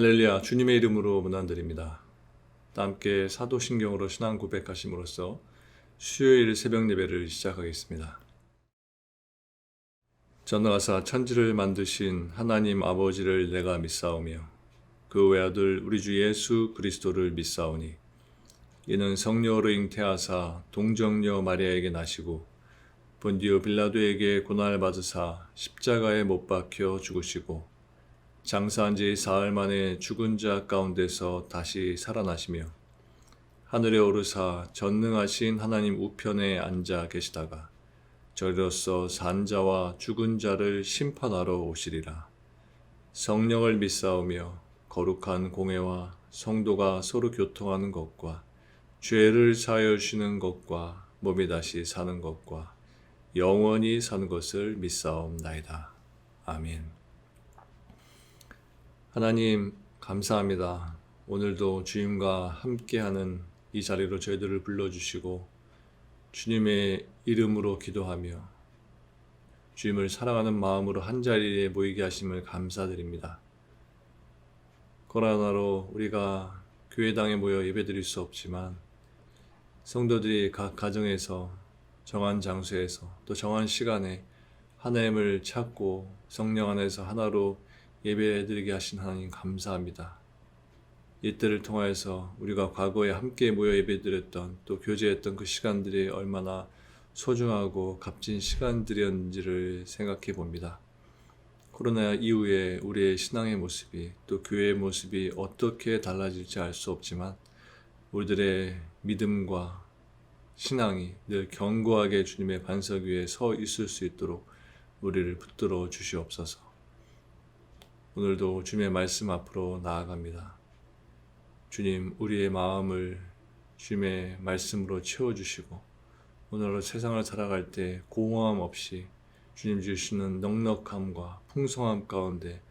할렐루야, 주님의 이름으로 문안드립니다. 함께 사도신경으로 신앙 고백하심으로써 수요일 새벽 예배를 시작하겠습니다. 전능하사 천지를 만드신 하나님 아버지를 내가 믿사오며 그 외아들 우리 주 예수 그리스도를 믿사오니 이는 성령으로 잉태하사 동정녀 마리아에게 나시고 본디오 빌라도에게 고난을 받으사 십자가에 못 박혀 죽으시고 장사한 지 사흘 만에 죽은 자 가운데서 다시 살아나시며 하늘에 오르사 전능하신 하나님 우편에 앉아 계시다가 저리로서 산 자와 죽은 자를 심판하러 오시리라. 성령을 믿사오며 거룩한 공회와 성도가 서로 교통하는 것과 죄를 사하여 주시는 것과 몸이 다시 사는 것과 영원히 사는 것을 믿사옵나이다. 아멘. 하나님 감사합니다. 오늘도 주님과 함께하는 이 자리로 저희들을 불러주시고 주님의 이름으로 기도하며 주님을 사랑하는 마음으로 한자리에 모이게 하심을 감사드립니다. 코로나로 우리가 교회당에 모여 예배드릴 수 없지만 성도들이 각 가정에서 정한 장소에서 또 정한 시간에 하나님을 찾고 성령 안에서 하나로 예배드리게 하신 하나님 감사합니다. 이때를 통하여서 우리가 과거에 함께 모여 예배드렸던 또 교제했던 그 시간들이 얼마나 소중하고 값진 시간들이었는지를 생각해 봅니다. 코로나 이후에 우리의 신앙의 모습이 또 교회의 모습이 어떻게 달라질지 알 수 없지만 우리들의 믿음과 신앙이 늘 견고하게 주님의 반석 위에 서 있을 수 있도록 우리를 붙들어 주시옵소서. 오늘도 주님의 말씀 앞으로 나아갑니다. 주님, 우리의 마음을 주님의 말씀으로 채워주시고 오늘 세상을 살아갈 때 공허함 없이 주님 주시는 넉넉함과 풍성함 가운데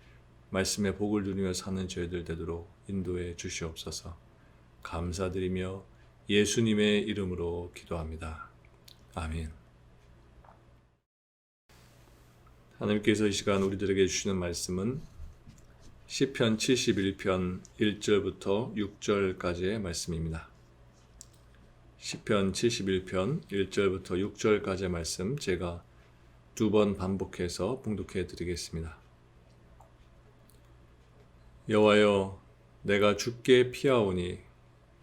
말씀의 복을 누리며 사는 저희들 되도록 인도해 주시옵소서. 감사드리며 예수님의 이름으로 기도합니다. 아멘. 하나님께서 이 시간 우리들에게 주시는 말씀은 시편 71편 1절부터 6절까지의 말씀입니다. 시편 71편 1절부터 6절까지의 말씀 제가 두 번 반복해서 봉독해 드리겠습니다. 여호와여, 내가 주께 피하오니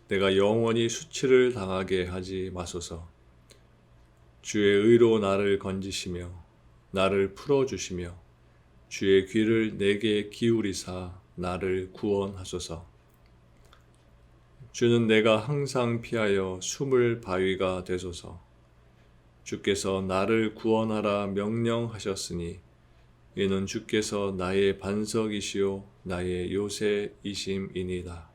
내가 영원히 수치를 당하게 하지 마소서. 주의 의로 나를 건지시며 나를 풀어주시며 주의 귀를 내게 기울이사 나를 구원하소서. 주는 내가 항상 피하여 숨을 바위가 되소서. 주께서 나를 구원하라 명령하셨으니 이는 주께서 나의 반석이시요 나의 요새이심이니이다.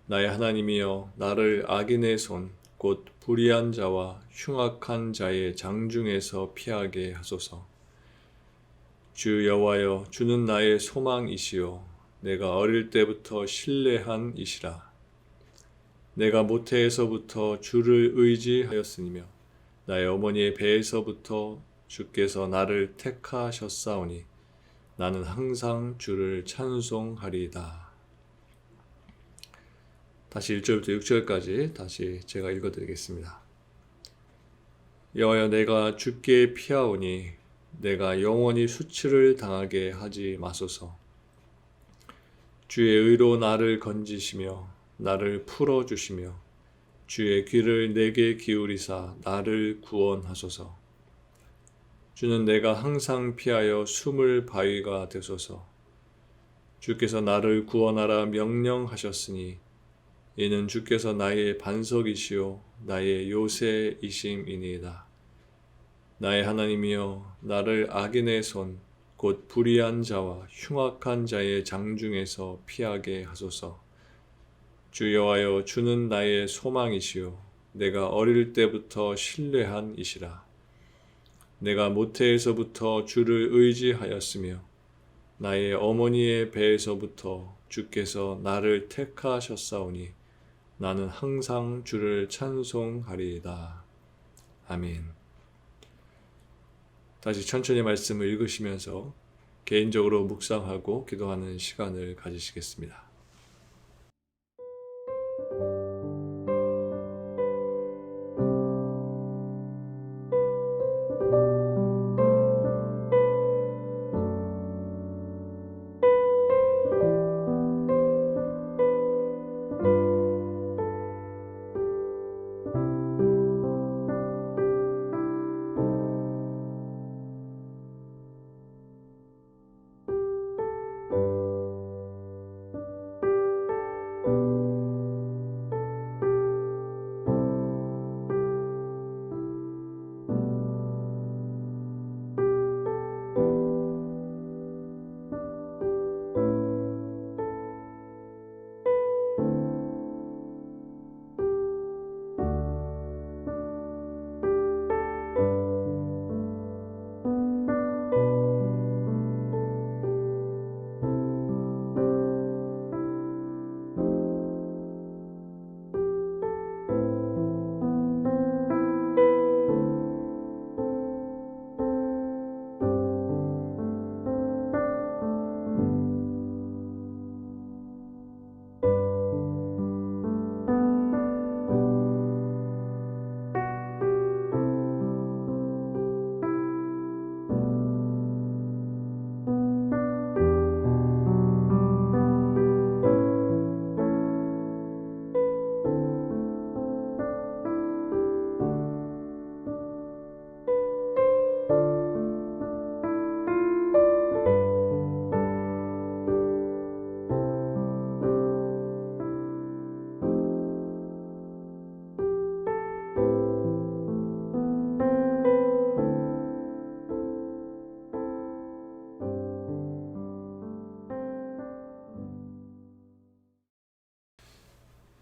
나의 하나님이여, 나를 악인의 손 곧 불의한 자와 흉악한 자의 장중에서 피하게 하소서. 주 여호와여, 주는 나의 소망이시요 내가 어릴 때부터 신뢰한 이시라. 내가 모태에서부터 주를 의지하였으니며 나의 어머니의 배에서부터 주께서 나를 택하셨사오니 나는 항상 주를 찬송하리이다. 다시 1절부터 6절까지 다시 제가 읽어드리겠습니다. 여호와여, 내가 주께 피하오니 내가 영원히 수치를 당하게 하지 마소서. 주의 의로 나를 건지시며 나를 풀어주시며 주의 귀를 내게 기울이사 나를 구원하소서. 주는 내가 항상 피하여 숨을 바위가 되소서. 주께서 나를 구원하라 명령하셨으니 이는 주께서 나의 반석이시요 나의 요새이심이니이다. 나의 하나님이여, 나를 악인의 손 곧 불의한 자와 흉악한 자의 장중에서 피하게 하소서. 주 여호와여, 주는 나의 소망이시요 내가 어릴 때부터 신뢰한 이시라. 내가 모태에서부터 주를 의지하였으며 나의 어머니의 배에서부터 주께서 나를 택하셨사오니 나는 항상 주를 찬송하리이다. 아멘. 다시 천천히 말씀을 읽으시면서 개인적으로 묵상하고 기도하는 시간을 가지시겠습니다.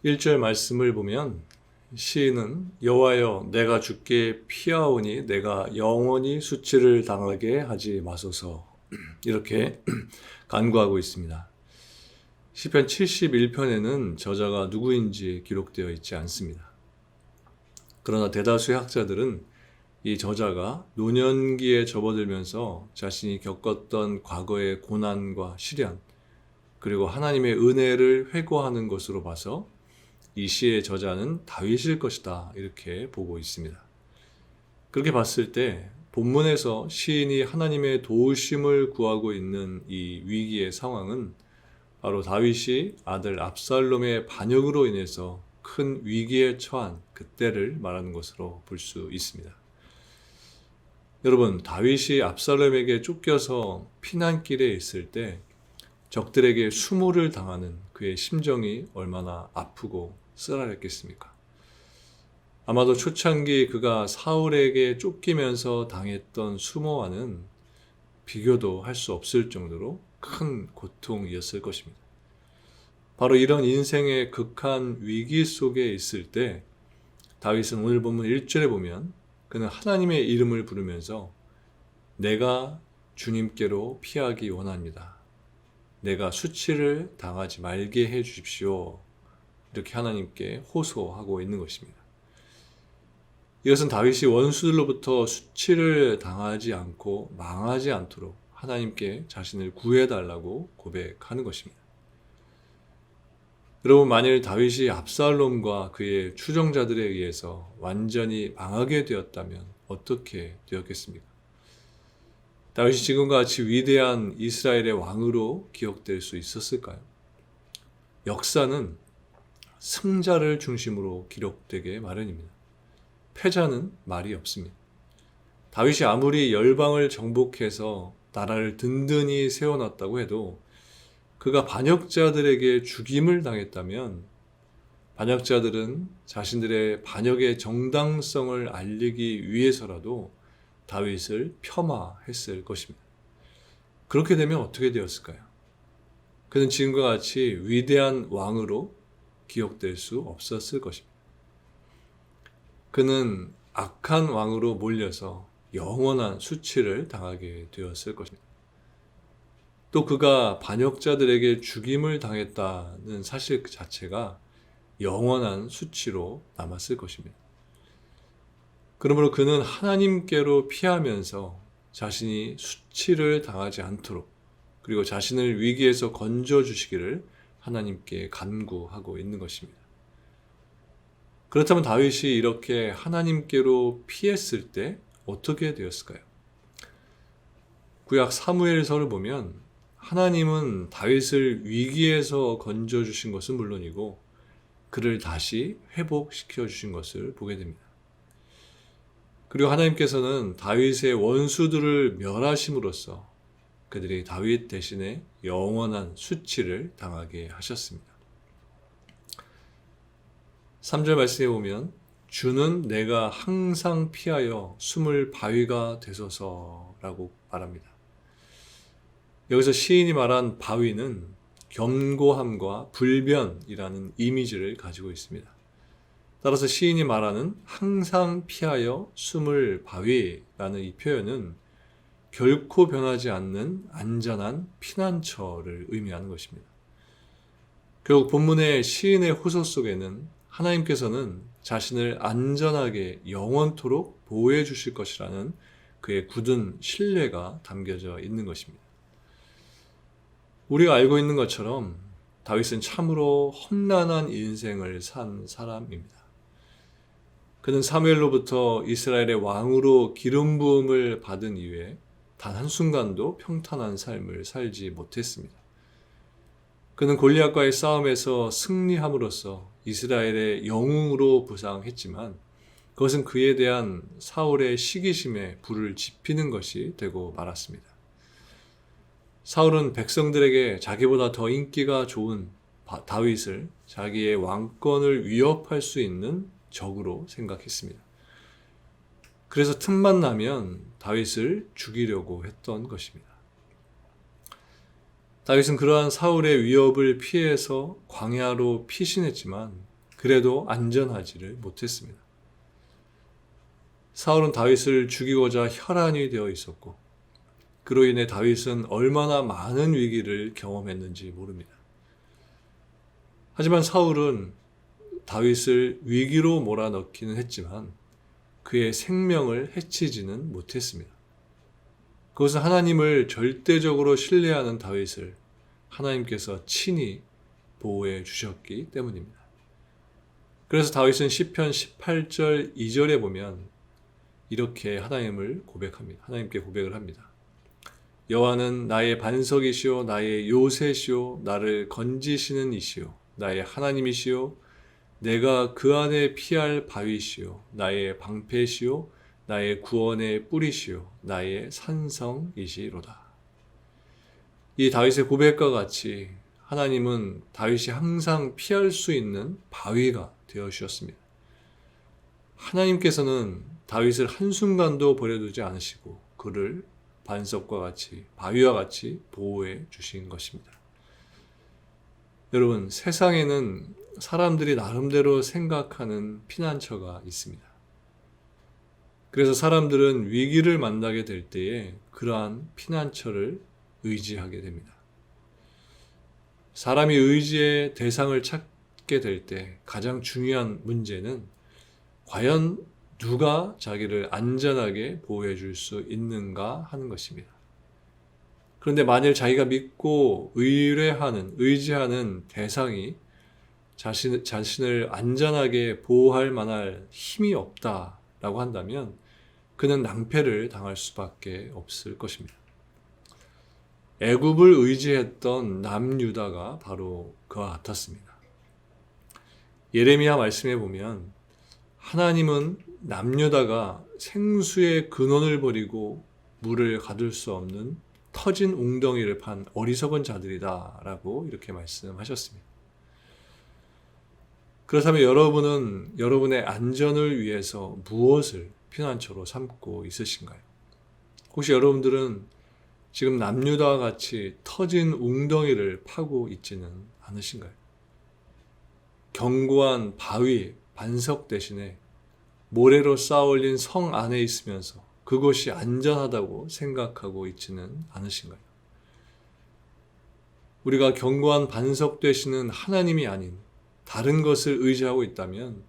일 절 말씀을 보면 시인은 여호와여 내가 주께 피하오니 내가 영원히 수치를 당하게 하지 마소서 이렇게 간구하고 있습니다. 시편 71편에는 저자가 누구인지 기록되어 있지 않습니다. 그러나 대다수의 학자들은 이 저자가 노년기에 접어들면서 자신이 겪었던 과거의 고난과 시련 그리고 하나님의 은혜를 회고하는 것으로 봐서 이 시의 저자는 다윗일 것이다 이렇게 보고 있습니다. 그렇게 봤을 때 본문에서 시인이 하나님의 도우심을 구하고 있는 이 위기의 상황은 바로 다윗이 아들 압살롬의 반역으로 인해서 큰 위기에 처한 그때를 말하는 것으로 볼 수 있습니다. 여러분, 다윗이 압살롬에게 쫓겨서 피난길에 있을 때 적들에게 수모를 당하는 그의 심정이 얼마나 아프고 쓰라렸겠습니까? 아마도 초창기 그가 사울에게 쫓기면서 당했던 수모와는 비교도 할 수 없을 정도로 큰 고통이었을 것입니다. 바로 이런 인생의 극한 위기 속에 있을 때 다윗은 오늘 본문 1절에 보면 그는 하나님의 이름을 부르면서 내가 주님께로 피하기 원합니다. 내가 수치를 당하지 말게 해 주십시오. 이렇게 하나님께 호소하고 있는 것입니다. 이것은 다윗이 원수들로부터 수치를 당하지 않고 망하지 않도록 하나님께 자신을 구해달라고 고백하는 것입니다. 여러분, 만일 다윗이 압살롬과 그의 추종자들에 의해서 완전히 망하게 되었다면 어떻게 되었겠습니까? 다윗이 지금과 같이 위대한 이스라엘의 왕으로 기억될 수 있었을까요? 역사는 승자를 중심으로 기록되게 마련입니다. 패자는 말이 없습니다. 다윗이 아무리 열방을 정복해서 나라를 든든히 세워놨다고 해도 그가 반역자들에게 죽임을 당했다면 반역자들은 자신들의 반역의 정당성을 알리기 위해서라도 다윗을 폄하했을 것입니다. 그렇게 되면 어떻게 되었을까요? 그는 지금과 같이 위대한 왕으로 기억될 수 없었을 것입니다. 그는 악한 왕으로 몰려서 영원한 수치를 당하게 되었을 것입니다. 또 그가 반역자들에게 죽임을 당했다는 사실 그 자체가 영원한 수치로 남았을 것입니다. 그러므로 그는 하나님께로 피하면서 자신이 수치를 당하지 않도록 그리고 자신을 위기에서 건져주시기를 하나님께 간구하고 있는 것입니다. 그렇다면 다윗이 이렇게 하나님께로 피했을 때 어떻게 되었을까요? 구약 사무엘서를 보면 하나님은 다윗을 위기에서 건져주신 것은 물론이고 그를 다시 회복시켜 주신 것을 보게 됩니다. 그리고 하나님께서는 다윗의 원수들을 멸하심으로써 그들이 다윗 대신에 영원한 수치를 당하게 하셨습니다. 3절 말씀에 보면 주는 내가 항상 피하여 숨을 바위가 되소서라고 말합니다. 여기서 시인이 말한 바위는 견고함과 불변이라는 이미지를 가지고 있습니다. 따라서 시인이 말하는 항상 피하여 숨을 바위라는 이 표현은 결코 변하지 않는 안전한 피난처를 의미하는 것입니다. 결국 본문의 시인의 호소 속에는 하나님께서는 자신을 안전하게 영원토록 보호해 주실 것이라는 그의 굳은 신뢰가 담겨져 있는 것입니다. 우리가 알고 있는 것처럼 다윗은 참으로 험난한 인생을 산 사람입니다. 그는 사무엘로부터 이스라엘의 왕으로 기름 부음을 받은 이후에 단 한순간도 평탄한 삶을 살지 못했습니다. 그는 골리앗과의 싸움에서 승리함으로써 이스라엘의 영웅으로 부상했지만 그것은 그에 대한 사울의 시기심에 불을 지피는 것이 되고 말았습니다. 사울은 백성들에게 자기보다 더 인기가 좋은 다윗을 자기의 왕권을 위협할 수 있는 적으로 생각했습니다. 그래서 틈만 나면 다윗을 죽이려고 했던 것입니다. 다윗은 그러한 사울의 위협을 피해서 광야로 피신했지만 그래도 안전하지를 못했습니다. 사울은 다윗을 죽이고자 혈안이 되어 있었고 그로 인해 다윗은 얼마나 많은 위기를 경험했는지 모릅니다. 하지만 사울은 다윗을 위기로 몰아넣기는 했지만 그의 생명을 해치지는 못했습니다. 그것은 하나님을 절대적으로 신뢰하는 다윗을 하나님께서 친히 보호해 주셨기 때문입니다. 그래서 다윗은 시편 18절 2절에 보면 이렇게 하나님을 고백합니다. 하나님께 고백을 합니다. 여호와는 나의 반석이시오 나의 요새시오 나를 건지시는 이시오 나의 하나님이시오 내가 그 안에 피할 바위시오 나의 방패시오 나의 구원의 뿌리시오 나의 산성이시로다. 이 다윗의 고백과 같이 하나님은 다윗이 항상 피할 수 있는 바위가 되어 주셨습니다. 하나님께서는 다윗을 한순간도 버려두지 않으시고 그를 반석과 같이 바위와 같이 보호해 주신 것입니다. 여러분, 세상에는 사람들이 나름대로 생각하는 피난처가 있습니다. 그래서 사람들은 위기를 만나게 될 때에 그러한 피난처를 의지하게 됩니다. 사람이 의지의 대상을 찾게 될 때 가장 중요한 문제는 과연 누가 자기를 안전하게 보호해 줄 수 있는가 하는 것입니다. 그런데 만일 자기가 믿고 의지하는 대상이 자신을 안전하게 보호할 만한 힘이 없다라고 한다면 그는 낭패를 당할 수밖에 없을 것입니다. 애굽을 의지했던 남유다가 바로 그와 같았습니다. 예레미야 말씀에 보면 하나님은 남유다가 생수의 근원을 버리고 물을 가둘 수 없는 터진 웅덩이를 판 어리석은 자들이다 라고 이렇게 말씀하셨습니다. 그렇다면 여러분은 여러분의 안전을 위해서 무엇을 피난처로 삼고 있으신가요? 혹시 여러분들은 지금 남유다와 같이 터진 웅덩이를 파고 있지는 않으신가요? 견고한 바위, 반석 대신에 모래로 쌓아올린 성 안에 있으면서 그곳이 안전하다고 생각하고 있지는 않으신가요? 우리가 견고한 반석 되시는 하나님이 아닌 다른 것을 의지하고 있다면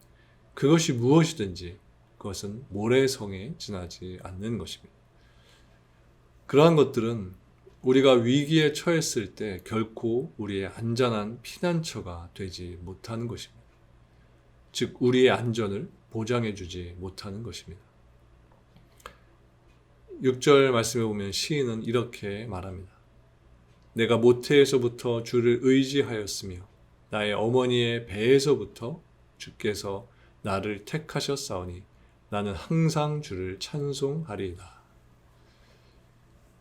그것이 무엇이든지 그것은 모래성에 지나지 않는 것입니다. 그러한 것들은 우리가 위기에 처했을 때 결코 우리의 안전한 피난처가 되지 못하는 것입니다. 즉 우리의 안전을 보장해 주지 못하는 것입니다. 6절 말씀에 보면 시인은 이렇게 말합니다. 내가 모태에서부터 주를 의지하였으며 나의 어머니의 배에서부터 주께서 나를 택하셨사오니 나는 항상 주를 찬송하리이다.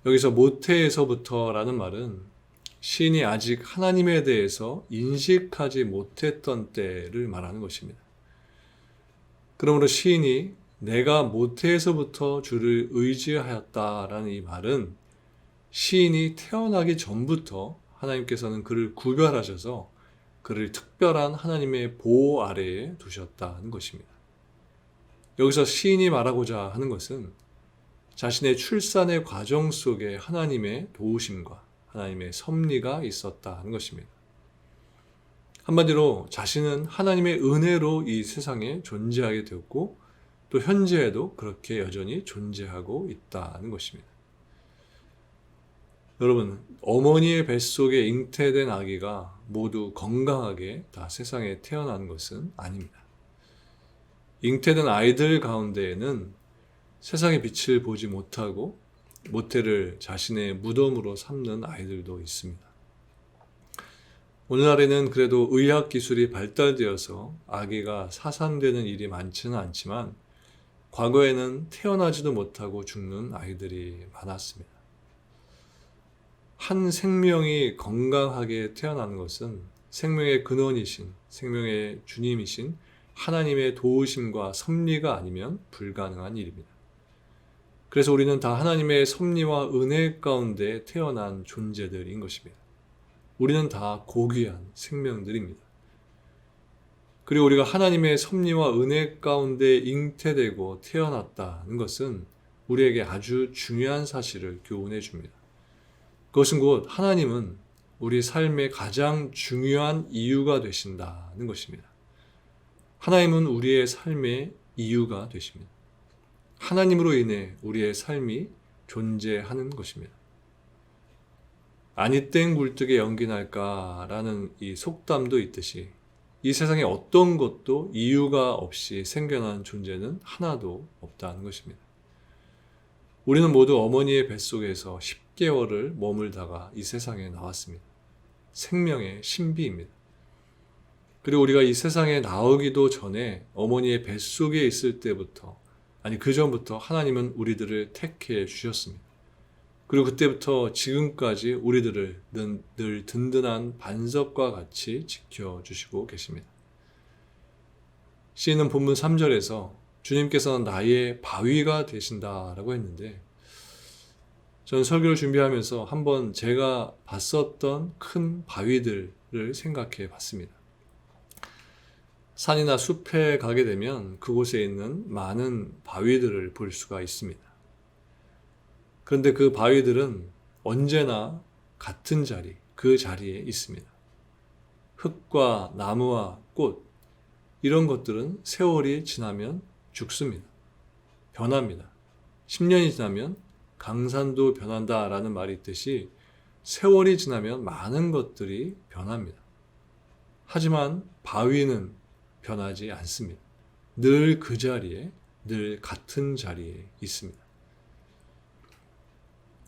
여기서 모태에서부터라는 말은 시인이 아직 하나님에 대해서 인식하지 못했던 때를 말하는 것입니다. 그러므로 시인이 내가 모태에서부터 주를 의지하였다라는 이 말은 시인이 태어나기 전부터 하나님께서는 그를 구별하셔서 그를 특별한 하나님의 보호 아래에 두셨다는 것입니다. 여기서 시인이 말하고자 하는 것은 자신의 출산의 과정 속에 하나님의 도우심과 하나님의 섭리가 있었다는 것입니다. 한마디로 자신은 하나님의 은혜로 이 세상에 존재하게 되었고 또 현재에도 그렇게 여전히 존재하고 있다는 것입니다. 여러분, 어머니의 뱃속에 잉태된 아기가 모두 건강하게 다 세상에 태어난 것은 아닙니다. 잉태된 아이들 가운데에는 세상의 빛을 보지 못하고 모태를 자신의 무덤으로 삼는 아이들도 있습니다. 오늘날에는 그래도 의학 기술이 발달되어서 아기가 사산되는 일이 많지는 않지만 과거에는 태어나지도 못하고 죽는 아이들이 많았습니다. 한 생명이 건강하게 태어나는 것은 생명의 근원이신, 생명의 주님이신 하나님의 도우심과 섭리가 아니면 불가능한 일입니다. 그래서 우리는 다 하나님의 섭리와 은혜 가운데 태어난 존재들인 것입니다. 우리는 다 고귀한 생명들입니다. 그리고 우리가 하나님의 섭리와 은혜 가운데 잉태되고 태어났다는 것은 우리에게 아주 중요한 사실을 교훈해 줍니다. 그것은 곧 하나님은 우리 삶의 가장 중요한 이유가 되신다는 것입니다. 하나님은 우리의 삶의 이유가 되십니다. 하나님으로 인해 우리의 삶이 존재하는 것입니다. 아니 땡 굴뚝에 연기 날까라는 이 속담도 있듯이 이 세상에 어떤 것도 이유가 없이 생겨난 존재는 하나도 없다는 것입니다. 우리는 모두 어머니의 뱃속에서 10개월을 머물다가 이 세상에 나왔습니다. 생명의 신비입니다. 그리고 우리가 이 세상에 나오기도 전에 어머니의 뱃속에 있을 때부터, 아니 그 전부터 하나님은 우리들을 택해 주셨습니다. 그리고 그때부터 지금까지 우리들을 늘 든든한 반석과 같이 지켜주시고 계십니다. 시인은 본문 3절에서 주님께서는 나의 바위가 되신다라고 했는데 저는 설교를 준비하면서 한번 제가 봤었던 큰 바위들을 생각해 봤습니다. 산이나 숲에 가게 되면 그곳에 있는 많은 바위들을 볼 수가 있습니다. 그런데 그 바위들은 언제나 같은 자리, 그 자리에 있습니다. 흙과 나무와 꽃, 이런 것들은 세월이 지나면 죽습니다. 변합니다. 10년이 지나면 강산도 변한다라는 말이 있듯이 세월이 지나면 많은 것들이 변합니다. 하지만 바위는 변하지 않습니다. 늘 그 자리에, 늘 같은 자리에 있습니다.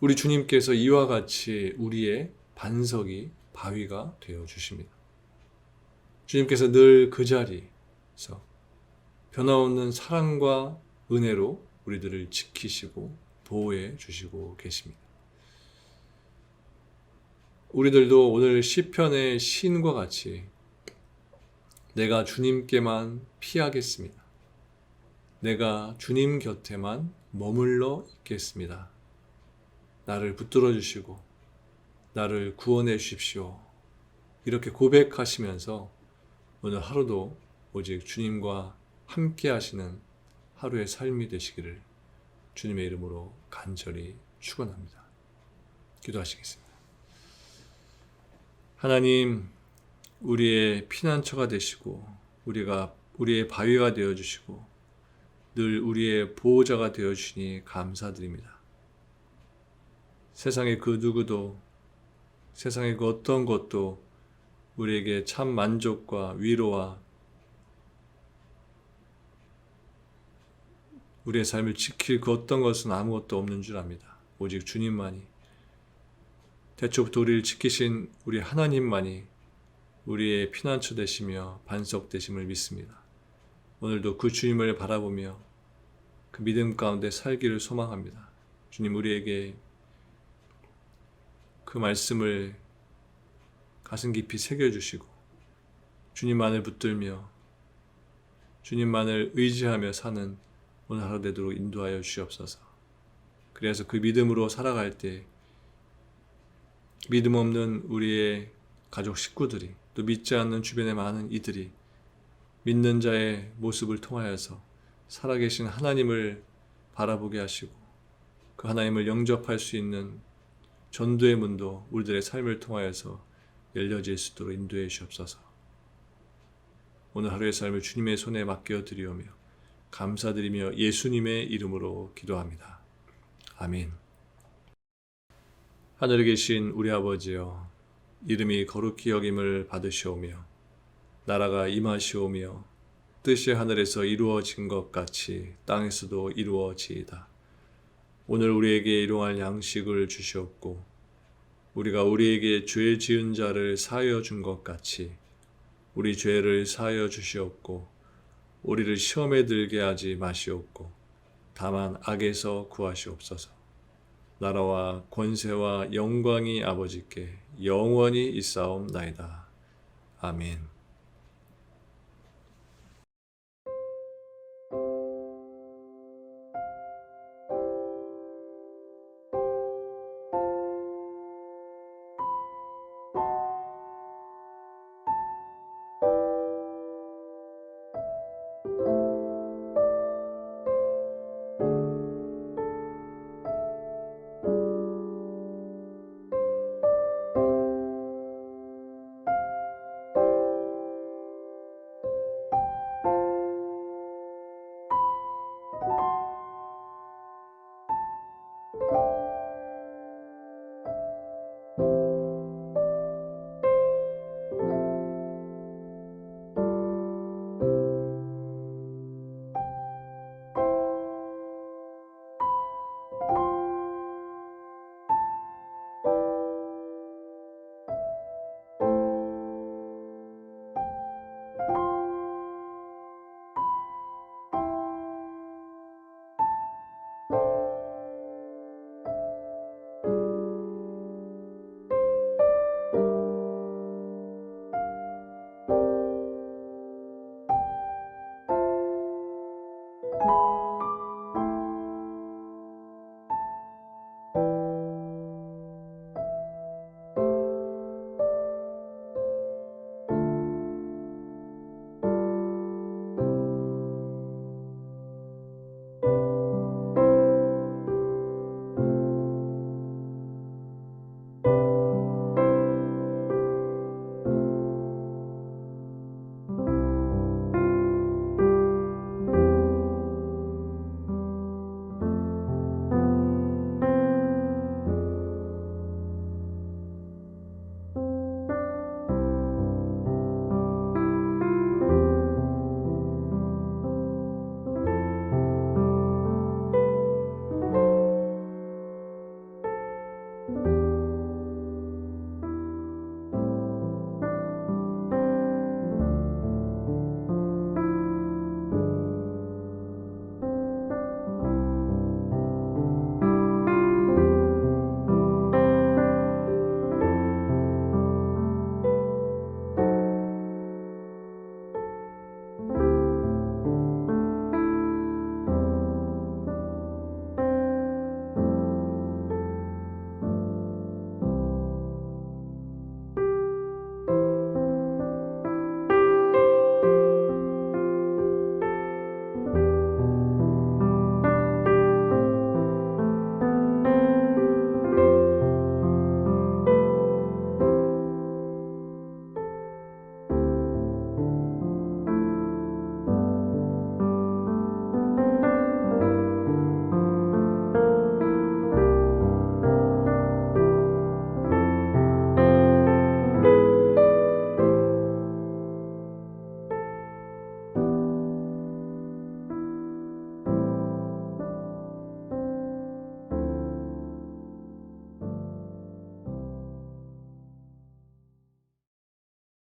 우리 주님께서 이와 같이 우리의 반석이 바위가 되어 주십니다. 주님께서 늘 그 자리에서 변함없는 사랑과 은혜로 우리들을 지키시고 보호해 주시고 계십니다. 우리들도 오늘 시편의 시인과 같이 내가 주님께만 피하겠습니다. 내가 주님 곁에만 머물러 있겠습니다. 나를 붙들어 주시고 나를 구원해 주십시오. 이렇게 고백하시면서 오늘 하루도 오직 주님과 함께 하시는 하루의 삶이 되시기를 주님의 이름으로 간절히 축원합니다. 기도하시겠습니다. 하나님, 우리의 피난처가 되시고 우리의 바위가 되어 주시고 늘 우리의 보호자가 되어 주시니 감사드립니다. 세상의 그 누구도, 세상의 그 어떤 것도 우리에게 참 만족과 위로와 우리의 삶을 지킬 그 어떤 것은 아무것도 없는 줄 압니다. 오직 주님만이, 태초부터 우리를 지키신 우리 하나님만이 우리의 피난처 되시며 반석 되심을 믿습니다. 오늘도 그 주님을 바라보며 그 믿음 가운데 살기를 소망합니다. 주님, 우리에게 그 말씀을 가슴 깊이 새겨주시고 주님만을 붙들며 주님만을 의지하며 사는 오늘 하루 되도록 인도하여 주시옵소서. 그래서 그 믿음으로 살아갈 때 믿음 없는 우리의 가족 식구들이, 또 믿지 않는 주변의 많은 이들이 믿는 자의 모습을 통하여서 살아계신 하나님을 바라보게 하시고 그 하나님을 영접할 수 있는 전도의 문도 우리들의 삶을 통하여서 열려질 수 있도록 인도해 주옵소서. 오늘 하루의 삶을 주님의 손에 맡겨 드리오며 감사드리며 예수님의 이름으로 기도합니다. 아멘. 하늘에 계신 우리 아버지여, 이름이 거룩히 여김을 받으시오며 나라가 임하시오며 뜻이 하늘에서 이루어진 것 같이 땅에서도 이루어지이다. 오늘 우리에게 일용할 양식을 주시옵고 우리가 우리에게 죄 지은 자를 사하여 준 것 같이 우리 죄를 사하여 주시옵고 우리를 시험에 들게 하지 마시옵고 다만 악에서 구하시옵소서. 나라와 권세와 영광이 아버지께 영원히 있사옵나이다. 아멘.